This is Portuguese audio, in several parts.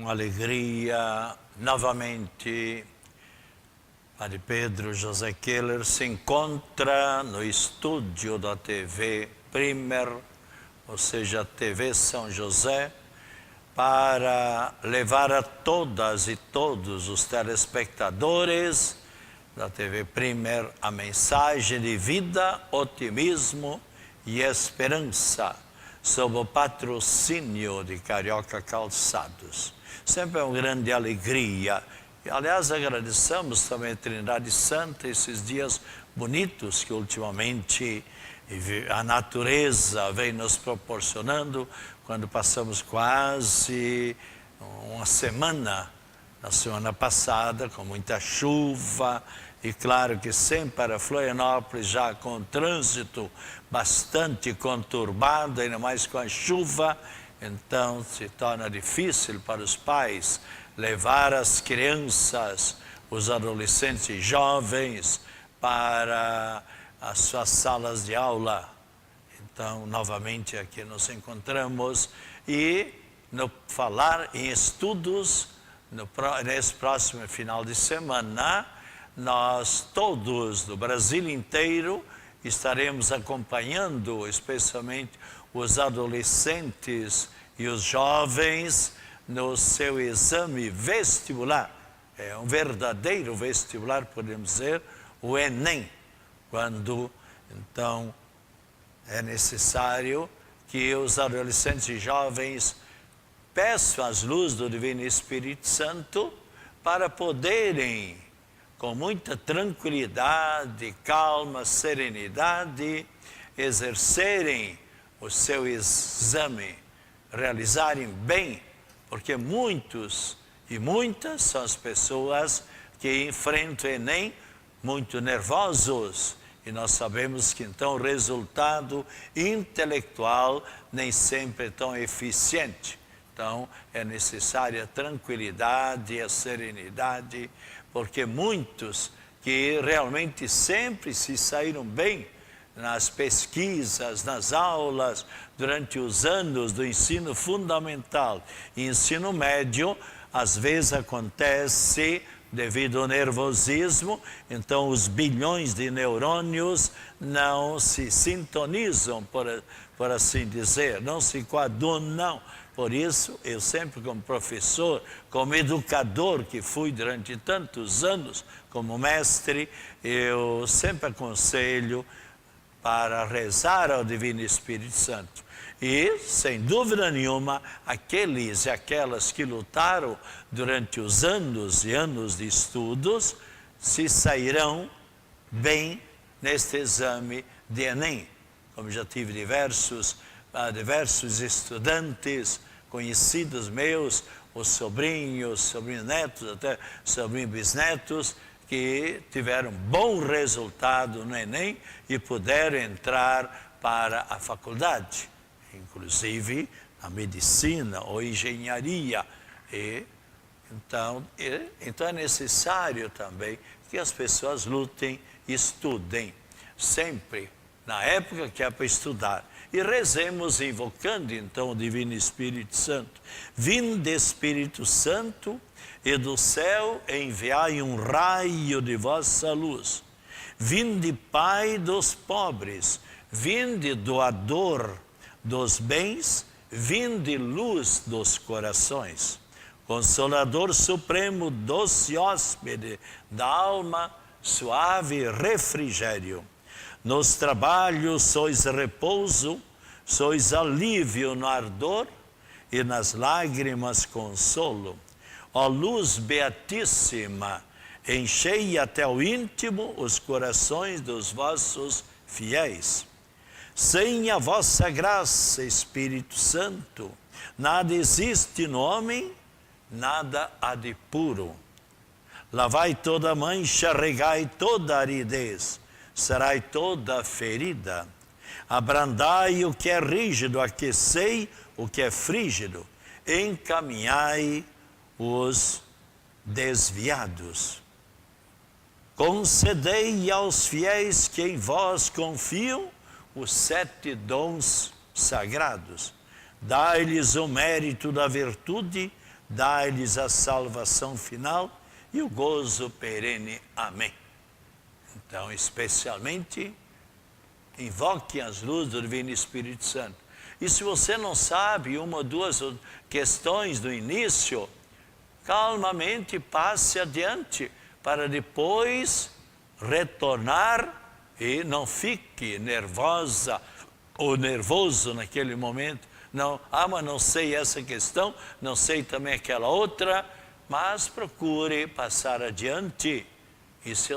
com alegria, novamente, Padre Pedro José Keller se encontra no estúdio da TV Primer, ou seja, TV São José, para levar a todas e todos os telespectadores da TV Primer a mensagem de vida, otimismo e esperança, sob o patrocínio de Carioca Calçados. Sempre é uma grande alegria. E, aliás, agradecemos também a Trindade Santa, esses dias bonitos que ultimamente a natureza vem nos proporcionando, quando passamos quase uma semana, na semana passada, com muita chuva, e claro que sempre para Florianópolis, já com trânsito bastante conturbado, ainda mais com a chuva, então se torna difícil para os pais levar as crianças, os adolescentes e jovens para as suas salas de aula. Então, novamente aqui nos encontramos e no falar em estudos, nesse próximo final de semana, nós todos do Brasil inteiro estaremos acompanhando, especialmente os adolescentes e os jovens, no seu exame vestibular. É um verdadeiro vestibular, podemos dizer, o Enem, quando, então, é necessário que os adolescentes e jovens peçam as luzes do Divino Espírito Santo para poderem, com muita tranquilidade, calma, serenidade, exercerem o seu exame, realizarem bem, porque muitos e muitas são as pessoas que enfrentam o Enem muito nervosos, e nós sabemos que então o resultado intelectual nem sempre é tão eficiente. Então é necessária a tranquilidade e a serenidade, porque muitos que realmente sempre se saíram bem nas pesquisas, nas aulas, durante os anos do ensino fundamental e ensino médio, às vezes acontece devido ao nervosismo, então os bilhões de neurônios não se sintonizam, por assim dizer, não se coadunam. Por isso, eu sempre como professor, como educador que fui durante tantos anos, como mestre, eu sempre aconselho para rezar ao Divino Espírito Santo. E, sem dúvida nenhuma, aqueles e aquelas que lutaram durante os anos e anos de estudos, se sairão bem neste exame de Enem. Como já tive diversos estudantes, conhecidos meus, os sobrinhos netos, até sobrinhos bisnetos, que tiveram bom resultado no Enem e puderam entrar para a faculdade, inclusive a medicina ou engenharia. Então é necessário também que as pessoas lutem e estudem, sempre na época que é para estudar. E rezemos invocando então o Divino Espírito Santo. Vinde Espírito Santo, e do céu enviai um raio de vossa luz. Vinde Pai dos pobres, vinde doador dos bens, vinde luz dos corações. Consolador supremo, doce hóspede da alma, suave refrigério. Nos trabalhos sois repouso, sois alívio no ardor, e nas lágrimas consolo. Ó luz beatíssima, enchei até o íntimo os corações dos vossos fiéis. Sem a vossa graça, Espírito Santo, nada existe no homem, nada há de puro. Lavai toda mancha, regai toda aridez, serai toda ferida. Abrandai o que é rígido, aquecei o que é frígido, encaminhai os desviados. Concedei aos fiéis que em vós confiam os 7 dons sagrados. Dai-lhes o mérito da virtude, dai-lhes a salvação final e o gozo perene. Amém. Então, especialmente, invoquem as luzes do Divino Espírito Santo. E se você não sabe uma ou duas questões do início, calmamente passe adiante, para depois retornar e não fique nervosa ou nervoso naquele momento. Não, mas não sei essa questão, não sei também aquela outra, mas procure passar adiante. Isso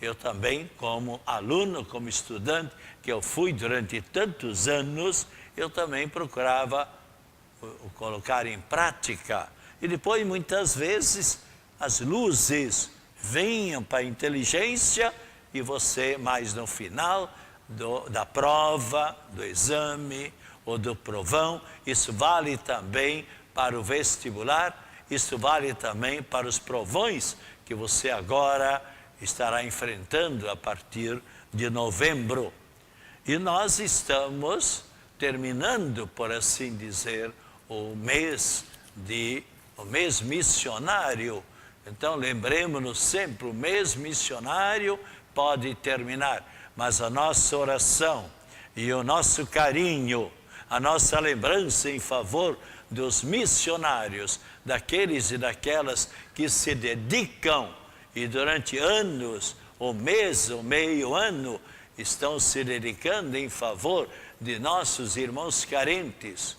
eu também, como aluno, como estudante, que eu fui durante tantos anos, eu também procurava colocar em prática. E depois, muitas vezes, as luzes vinham para a inteligência e você, mais no final da prova, do exame ou do provão, isso vale também para o vestibular, isso vale também para os provões que você agora estará enfrentando a partir de novembro. E nós estamos terminando, por assim dizer, o mês missionário. Então, lembremos-nos sempre, o mês missionário pode terminar, mas a nossa oração e o nosso carinho, a nossa lembrança em favor dos missionários, daqueles e daquelas que se dedicam e durante anos, ou mês, ou meio ano, estão se dedicando em favor de nossos irmãos carentes.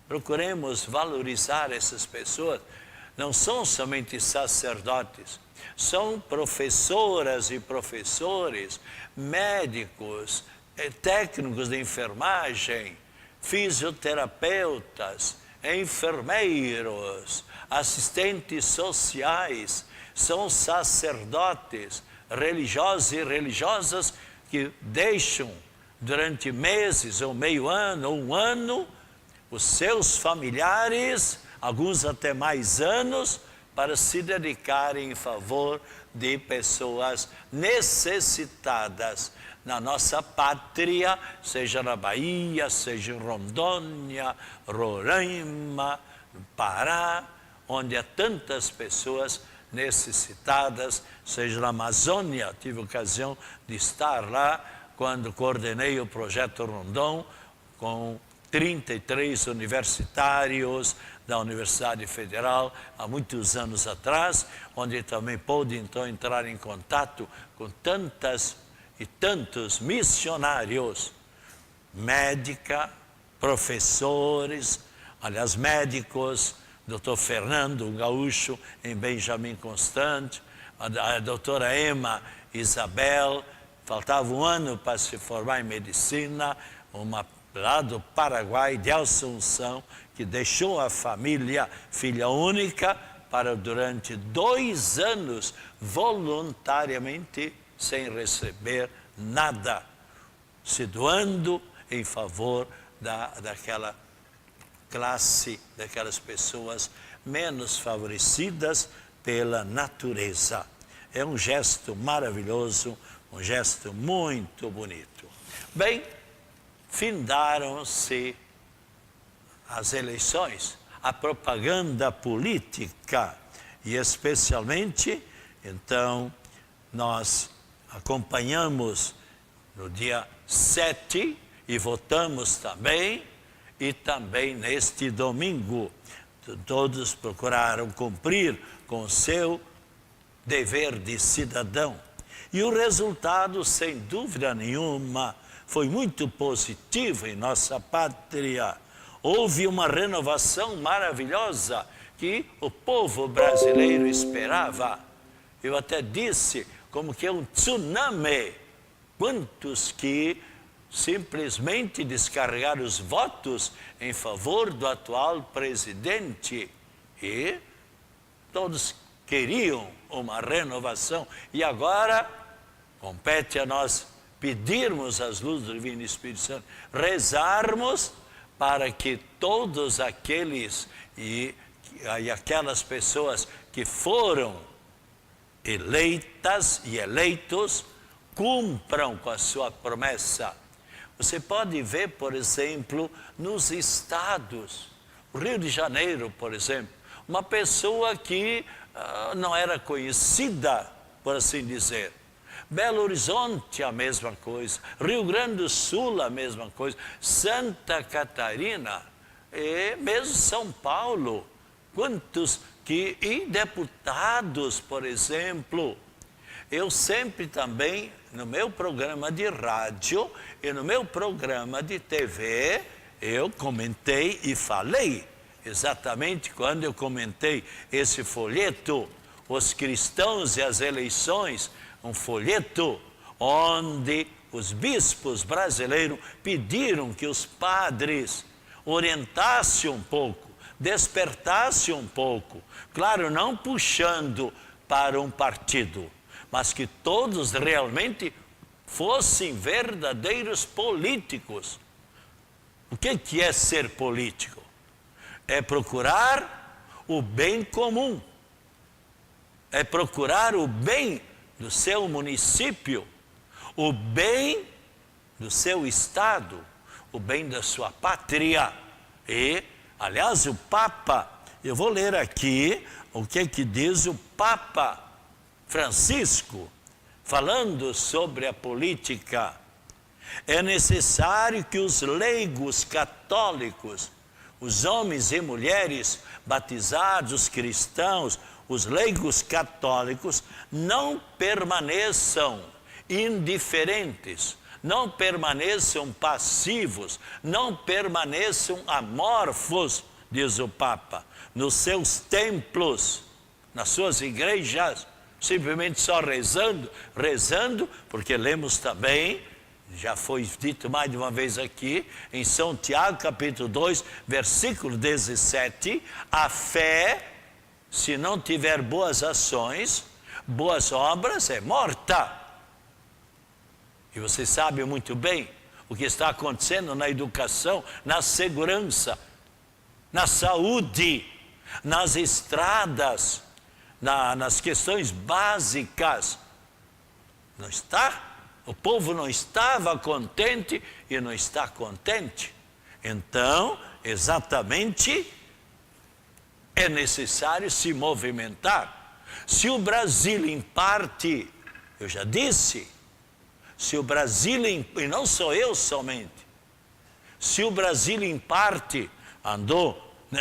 Procuremos valorizar essas pessoas. Não são somente sacerdotes, são professoras e professores, médicos, técnicos de enfermagem, fisioterapeutas, enfermeiros, assistentes sociais, são sacerdotes, religiosos e religiosas que deixam durante meses ou meio ano ou um ano os seus familiares, alguns até mais anos, para se dedicarem em favor de pessoas necessitadas na nossa pátria, seja na Bahia, seja em Rondônia, Roraima, Pará, onde há tantas pessoas necessitadas, seja na Amazônia. Tive ocasião de estar lá quando coordenei o projeto Rondon com 33 universitários da Universidade Federal, há muitos anos atrás, onde também pude então entrar em contato com tantas e tantos missionários, professores, aliás, médicos, Dr. Fernando, um gaúcho, em Benjamin Constant, a doutora Emma Isabel, faltava um ano para se formar em medicina, uma lá do Paraguai, de Assunção, que deixou a família, filha única, para durante 2 anos, voluntariamente, sem receber nada, se doando em favor daquela classe, daquelas pessoas menos favorecidas pela natureza. É um gesto maravilhoso, um gesto muito bonito. Bem, findaram-se as eleições, a propaganda política, e especialmente, então, nós acompanhamos no dia 7 e votamos também, e também neste domingo. Todos procuraram cumprir com o seu dever de cidadão. E o resultado, sem dúvida nenhuma, foi muito positivo em nossa pátria. Houve uma renovação maravilhosa que o povo brasileiro esperava. Eu até disse como que é um tsunami. Quantos que simplesmente descarregaram os votos em favor do atual presidente. E todos queriam uma renovação. E agora compete a nós pedirmos as luzes do Divino Espírito Santo, rezarmos para que todos aqueles e aquelas pessoas que foram eleitas e eleitos cumpram com a sua promessa. Você pode ver, por exemplo, nos estados, o Rio de Janeiro, por exemplo, uma pessoa que não era conhecida, por assim dizer. Belo Horizonte, a mesma coisa. Rio Grande do Sul, a mesma coisa. Santa Catarina, e mesmo São Paulo. Quantos e deputados, por exemplo. Eu sempre também, no meu programa de rádio e no meu programa de TV, eu comentei e falei, exatamente quando eu comentei esse folheto, Os Cristãos e as Eleições, um folheto onde os bispos brasileiros pediram que os padres orientassem um pouco, despertassem um pouco, claro, não puxando para um partido, mas que todos realmente fossem verdadeiros políticos. O que é ser político? É procurar o bem comum, é procurar o bem do seu município, o bem do seu estado, o bem da sua pátria. E, aliás, o Papa, eu vou ler aqui o que diz o Papa Francisco, falando sobre a política. É necessário que os leigos católicos, os homens e mulheres batizados, os cristãos, os leigos católicos, não permaneçam indiferentes, não permaneçam passivos, não permaneçam amorfos, diz o Papa, nos seus templos, nas suas igrejas, simplesmente só rezando, porque lemos também, já foi dito mais de uma vez aqui, em São Tiago, capítulo 2, versículo 17, a fé, se não tiver boas ações, boas obras, é morta. E você sabe muito bem o que está acontecendo na educação, na segurança, na saúde, nas estradas, nas questões básicas. Não está? O povo não estava contente e não está contente. Então, exatamente, é necessário se movimentar. Se o Brasil, em parte, eu já disse, se o Brasil, e não sou eu somente, se o Brasil, em parte,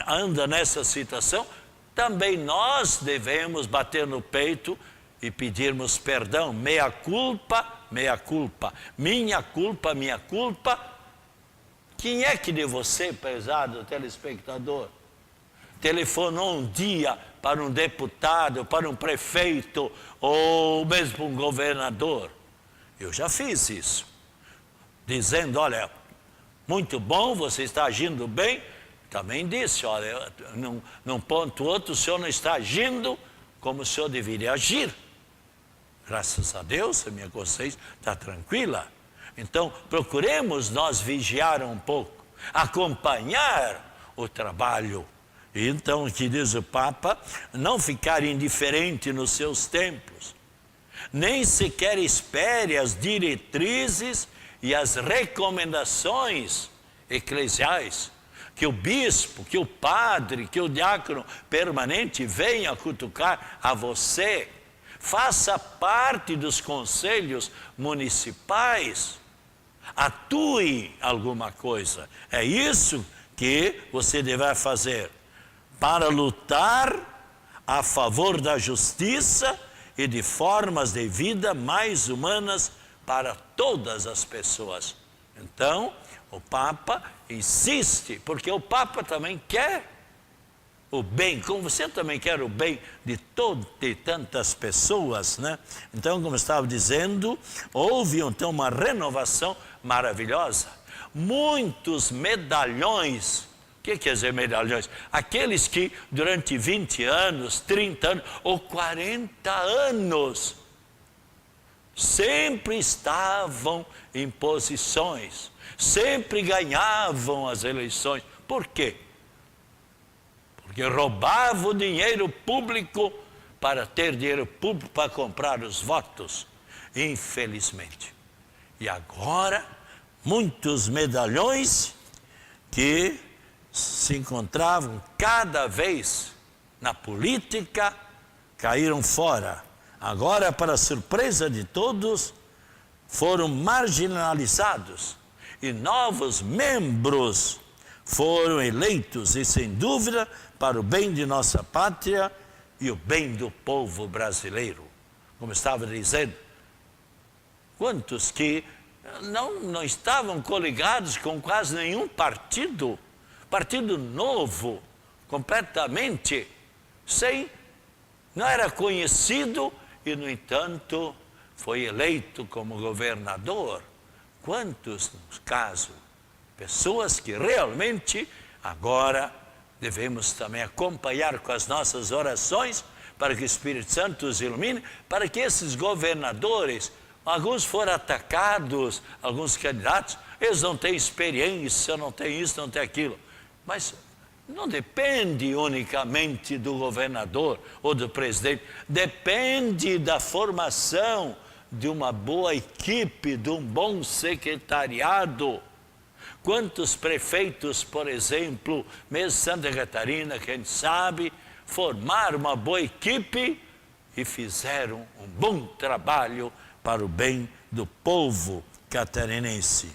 anda nessa situação, também nós devemos bater no peito e pedirmos perdão. Meia culpa, minha culpa. Quem é que de você, prezado telespectador, telefonou um dia para um deputado, para um prefeito, ou mesmo um governador? Eu já fiz isso, dizendo, olha, muito bom, você está agindo bem. Também disse, olha, num ponto outro, o senhor não está agindo como o senhor deveria agir. Graças a Deus, a minha consciência está tranquila. Então, procuremos nós vigiar um pouco, acompanhar o trabalho. E então, aqui diz o Papa, não ficar indiferente nos seus tempos, nem sequer espere as diretrizes e as recomendações eclesiais, que o bispo, que o padre, que o diácono permanente venha cutucar a você. Faça parte dos conselhos municipais, atue alguma coisa. É isso que você deve fazer para lutar a favor da justiça e de formas de vida mais humanas para todas as pessoas. Então, o Papa insiste, porque o Papa também quer o bem, como você também quer o bem de tantas pessoas, né? Então, como eu estava dizendo, houve então uma renovação maravilhosa. Muitos medalhões. O que quer dizer medalhões? Aqueles que durante 20 anos, 30 anos ou 40 anos sempre estavam em posições, sempre ganhavam as eleições. Por quê? Porque roubavam o dinheiro público para ter dinheiro público para comprar os votos, infelizmente. E agora, muitos medalhões que se encontravam cada vez na política, caíram fora. Agora, para surpresa de todos, foram marginalizados e novos membros foram eleitos, e sem dúvida, para o bem de nossa pátria e o bem do povo brasileiro. Como estava dizendo, quantos que não estavam coligados com quase nenhum partido novo, completamente, não era conhecido e, no entanto, foi eleito como governador. Quantos casos? Pessoas que realmente agora devemos também acompanhar com as nossas orações para que o Espírito Santo os ilumine, para que esses governadores, alguns foram atacados, alguns candidatos, eles não têm experiência, não têm isso, não têm aquilo. Mas não depende unicamente do governador ou do presidente, depende da formação de uma boa equipe, de um bom secretariado. Quantos prefeitos, por exemplo, mesmo Santa Catarina, quem sabe, formaram uma boa equipe e fizeram um bom trabalho para o bem do povo catarinense.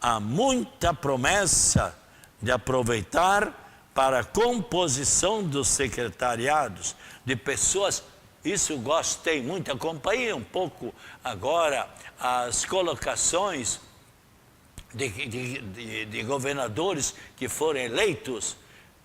Há muita promessa de aproveitar para a composição dos secretariados, de pessoas, isso gostei muito, acompanhei um pouco agora as colocações de governadores que foram eleitos,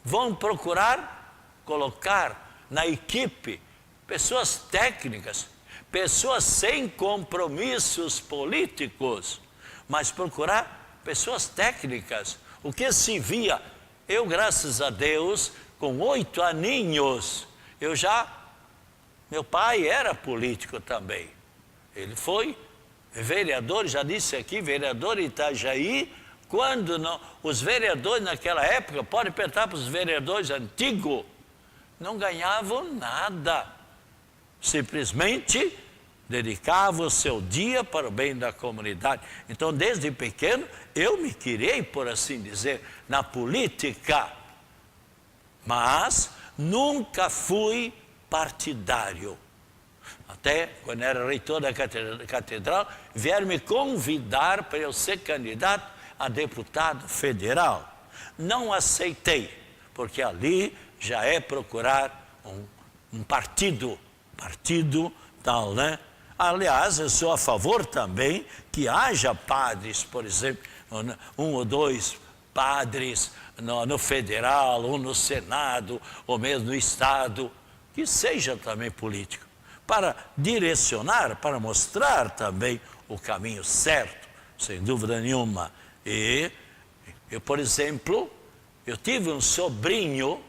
vão procurar colocar na equipe pessoas técnicas, pessoas sem compromissos políticos, mas procurar pessoas técnicas. O que se via, eu, graças a Deus, com 8 aninhos, meu pai era político também. Ele foi vereador, já disse aqui, vereador em Itajaí, quando os vereadores naquela época, pode perguntar para os vereadores antigos, não ganhavam nada. Simplesmente dedicavam o seu dia para o bem da comunidade. Então, desde pequeno, eu me criei, por assim dizer, na política, mas nunca fui partidário. Até quando era reitor da catedral, vieram me convidar para eu ser candidato a deputado federal. Não aceitei, porque ali já é procurar um partido tal, né? Aliás, eu sou a favor também que haja padres, por exemplo, 1 ou 2 padres no federal, ou no Senado, ou mesmo no Estado, que seja também político, para direcionar, para mostrar também o caminho certo, sem dúvida nenhuma. E eu, por exemplo, eu tive um sobrinho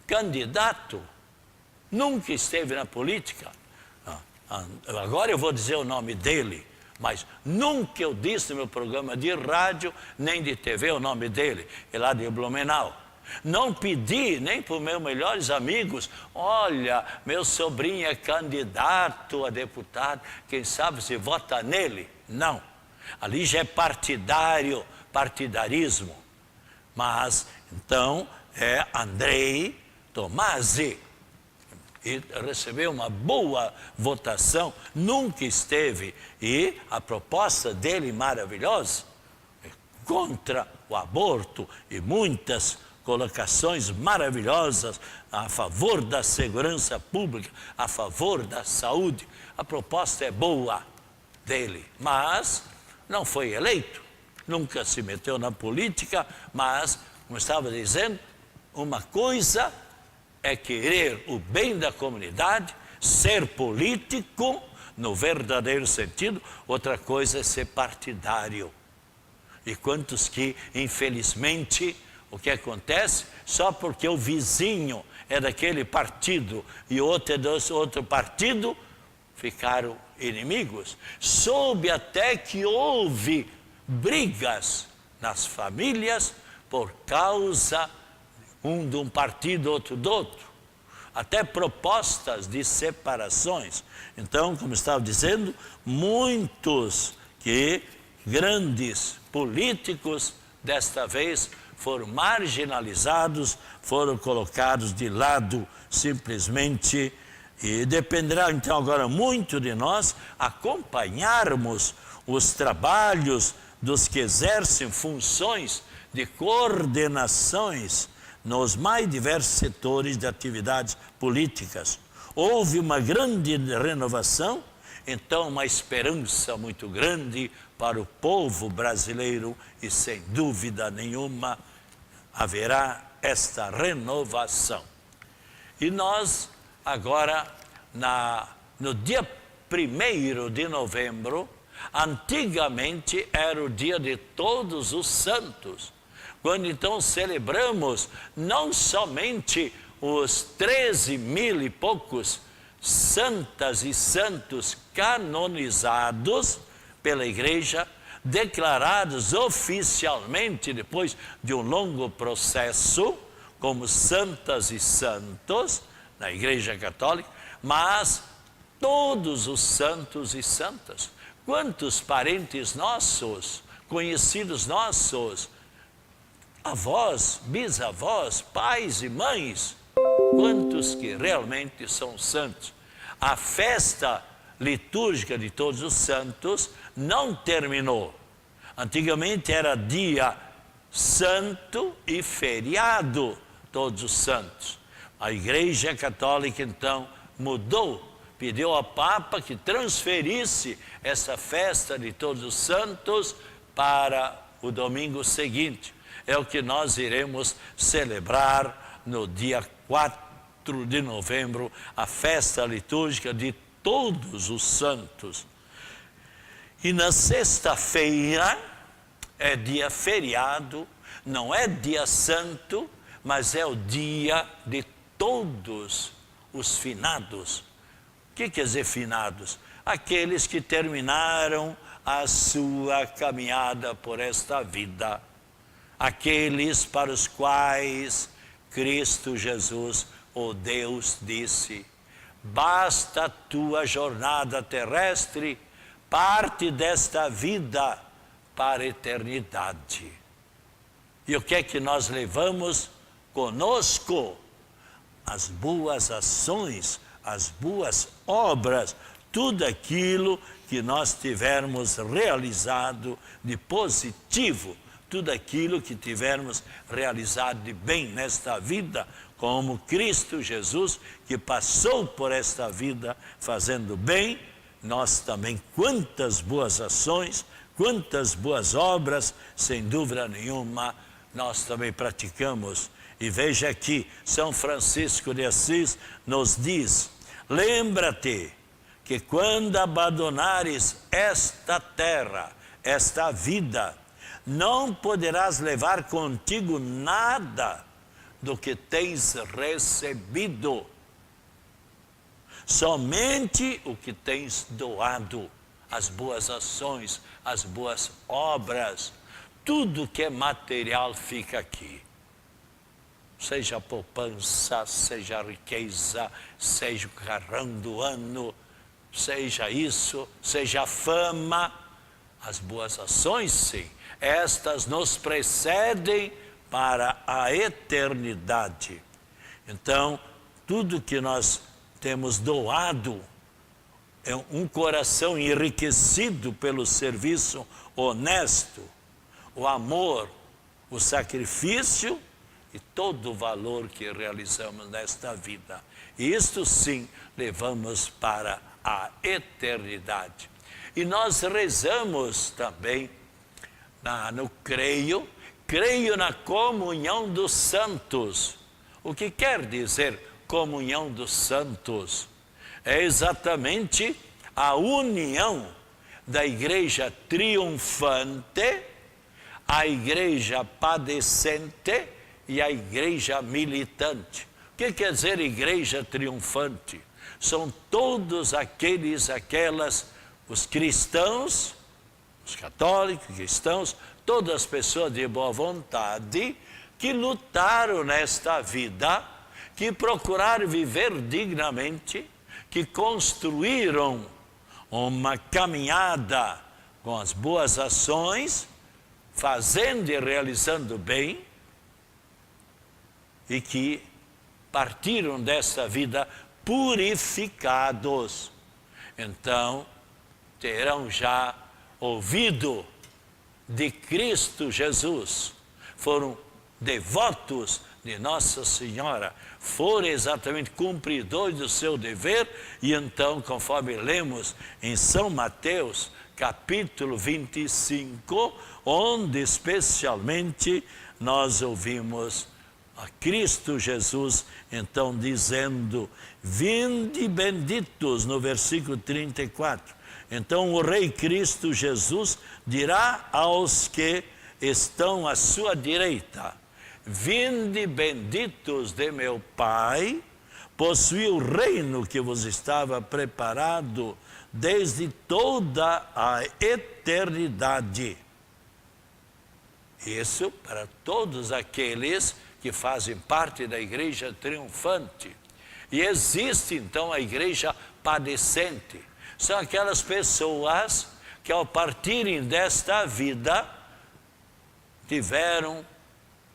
candidato, nunca esteve na política. Agora eu vou dizer o nome dele, mas nunca eu disse no meu programa de rádio, nem de TV, o nome dele, é lá de Blumenau. Não pedi nem para os meus melhores amigos, olha, meu sobrinho é candidato a deputado, quem sabe se vota nele. Não, ali já é partidarismo. Mas, então, é Andrei Tomasi, e recebeu uma boa votação, nunca esteve, e a proposta dele maravilhosa, contra o aborto e muitas colocações maravilhosas a favor da segurança pública, a favor da saúde. A proposta é boa dele, mas não foi eleito, nunca se meteu na política, mas, como estava dizendo, uma coisa é querer o bem da comunidade, ser político no verdadeiro sentido, outra coisa é ser partidário. E quantos que, infelizmente, o que acontece? Só porque o vizinho é daquele partido e o outro é do outro partido, ficaram inimigos. Soube até que houve brigas nas famílias por causa de um partido, outro do outro. Até propostas de separações. Então, como estava dizendo, muitos grandes políticos desta vez foram marginalizados, foram colocados de lado simplesmente. E dependerá então agora muito de nós acompanharmos os trabalhos dos que exercem funções de coordenações nos mais diversos setores de atividades políticas. Houve uma grande renovação, então uma esperança muito grande para o povo brasileiro e sem dúvida nenhuma haverá esta renovação. E nós agora, no dia 1º de novembro, antigamente era o dia de Todos os Santos, quando então celebramos não somente os 13.000 e poucos santas e santos canonizados pela Igreja, declarados oficialmente depois de um longo processo como santas e santos na Igreja Católica, mas todos os santos e santas. Quantos parentes nossos, conhecidos nossos, avós, bisavós, pais e mães, quantos que realmente são santos? A festa litúrgica de Todos os Santos não terminou. Antigamente era dia santo e feriado, Todos os Santos. A Igreja Católica então mudou, pediu ao Papa que transferisse essa festa de Todos os Santos para o domingo seguinte. É o que nós iremos celebrar no dia 4 de novembro, a festa litúrgica de Todos os Santos. E na sexta-feira é dia feriado, não é dia santo, mas é o dia de todos os finados. O que quer dizer finados? Aqueles que terminaram a sua caminhada por esta vida. Aqueles para os quais Cristo Jesus, o Deus, disse: basta a tua jornada terrestre, parte desta vida para a eternidade. E o que é que nós levamos conosco? As boas ações, as boas obras, tudo aquilo que nós tivermos realizado de positivo, tudo aquilo que tivermos realizado de bem nesta vida, como Cristo Jesus, que passou por esta vida fazendo bem, nós também, quantas boas ações, quantas boas obras, sem dúvida nenhuma, nós também praticamos. E veja aqui, São Francisco de Assis nos diz: lembra-te que quando abandonares esta terra, esta vida, não poderás levar contigo nada do que tens recebido, somente o que tens doado, as boas ações, as boas obras, tudo que é material fica aqui. Seja a poupança, seja a riqueza, seja o carrão do ano, seja isso, seja a fama, as boas ações, sim, estas nos precedem para a eternidade. Então, tudo que nós temos doado é um coração enriquecido pelo serviço honesto, o amor, o sacrifício e todo o valor que realizamos nesta vida. E isto sim levamos para a eternidade. E nós rezamos também no creio na comunhão dos santos. O que quer dizer comunhão dos santos? É exatamente a união da igreja triunfante, a igreja padecente e a igreja militante. O que quer dizer igreja triunfante? São todos aquelas, os cristãos, os católicos, cristãos, todas as pessoas de boa vontade que lutaram nesta vida, que procuraram viver dignamente, que construíram uma caminhada com as boas ações, fazendo e realizando bem, e que partiram desta vida purificados. Então, terão já ouvido de Cristo Jesus, foram devotos de Nossa Senhora, foram exatamente cumpridores do seu dever, e então, conforme lemos em São Mateus, capítulo 25, onde especialmente nós ouvimos a Cristo Jesus, então, dizendo: vinde benditos, no versículo 34. Então o Rei Cristo Jesus dirá aos que estão à sua direita: vinde benditos de meu Pai, possuí o reino que vos estava preparado desde toda a eternidade. Isso para todos aqueles que fazem parte da igreja triunfante. E existe então a igreja padecente. São aquelas pessoas que, ao partirem desta vida, tiveram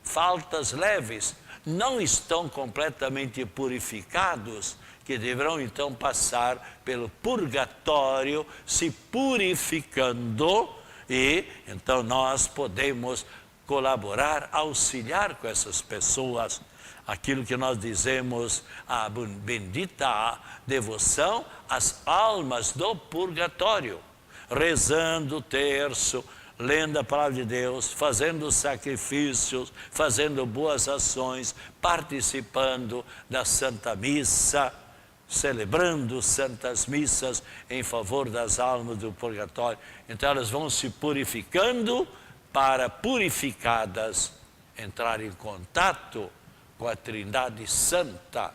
faltas leves, não estão completamente purificados, que deverão então passar pelo purgatório, se purificando, e então nós podemos colaborar, auxiliar com essas pessoas. Aquilo que nós dizemos, a bendita devoção às almas do purgatório, rezando o terço, lendo a palavra de Deus, fazendo sacrifícios, fazendo boas ações, participando da Santa Missa, celebrando santas missas em favor das almas do purgatório. Então elas vão se purificando para, purificadas, entrar em contato com a Trindade Santa.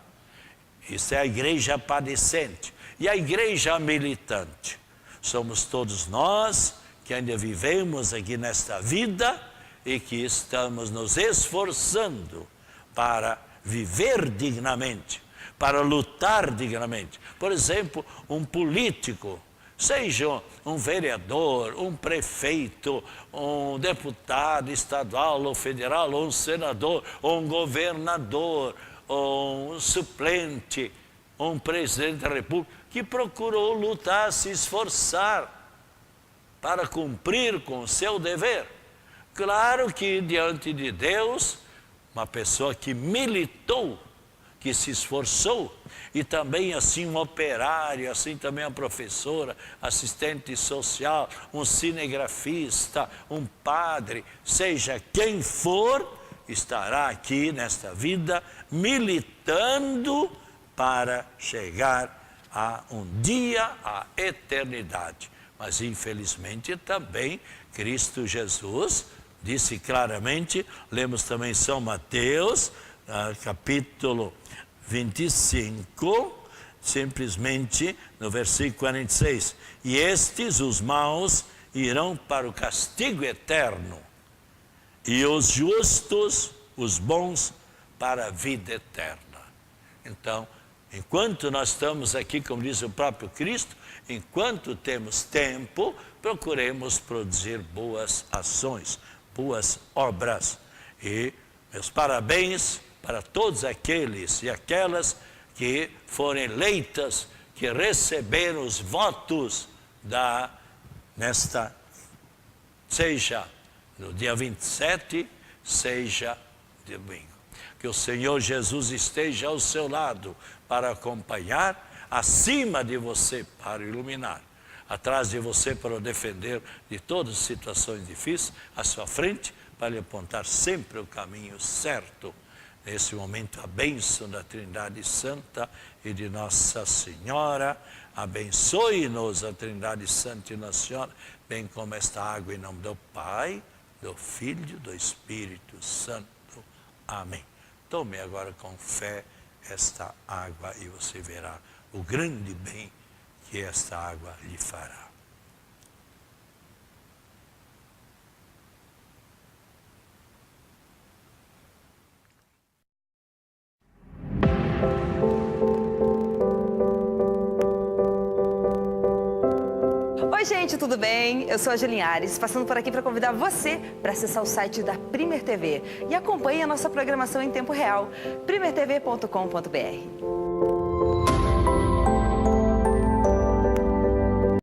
Isso é a igreja padecente. E a igreja militante somos todos nós que ainda vivemos aqui nesta vida e que estamos nos esforçando para viver dignamente, para lutar dignamente. Por exemplo, um político, seja um vereador, um prefeito, um deputado estadual ou federal, ou um senador, ou um governador, ou um suplente, ou um presidente da República, que procurou lutar, se esforçar para cumprir com o seu dever. Claro que diante de Deus, uma pessoa que militou, que se esforçou, e também assim um operário, assim também a professora, assistente social, um cinegrafista, um padre, seja quem for, estará aqui nesta vida militando para chegar a um dia, à eternidade. Mas infelizmente também Cristo Jesus disse claramente, lemos também São Mateus, capítulo 25, simplesmente no versículo 46, e estes, os maus, irão para o castigo eterno, e os justos, os bons, para a vida eterna. Então, enquanto nós estamos aqui, como diz o próprio Cristo, enquanto temos tempo, procuremos produzir boas ações, boas obras. E meus parabéns para todos aqueles e aquelas que foram eleitas, que receberam os votos seja no dia 27, seja domingo. Que o Senhor Jesus esteja ao seu lado para acompanhar, acima de você para iluminar, atrás de você para o defender de todas as situações difíceis, à sua frente para lhe apontar sempre o caminho certo. Nesse momento, a bênção da Trindade Santa e de Nossa Senhora, abençoe-nos a Trindade Santa e Nossa Senhora, bem como esta água, em nome do Pai, do Filho e do Espírito Santo. Amém. Tome agora com fé esta água e você verá o grande bem que esta água lhe fará. Oi, gente, tudo bem? Eu sou a Linhares, passando por aqui para convidar você para acessar o site da Primer TV e acompanhe a nossa programação em tempo real, primertv.com.br.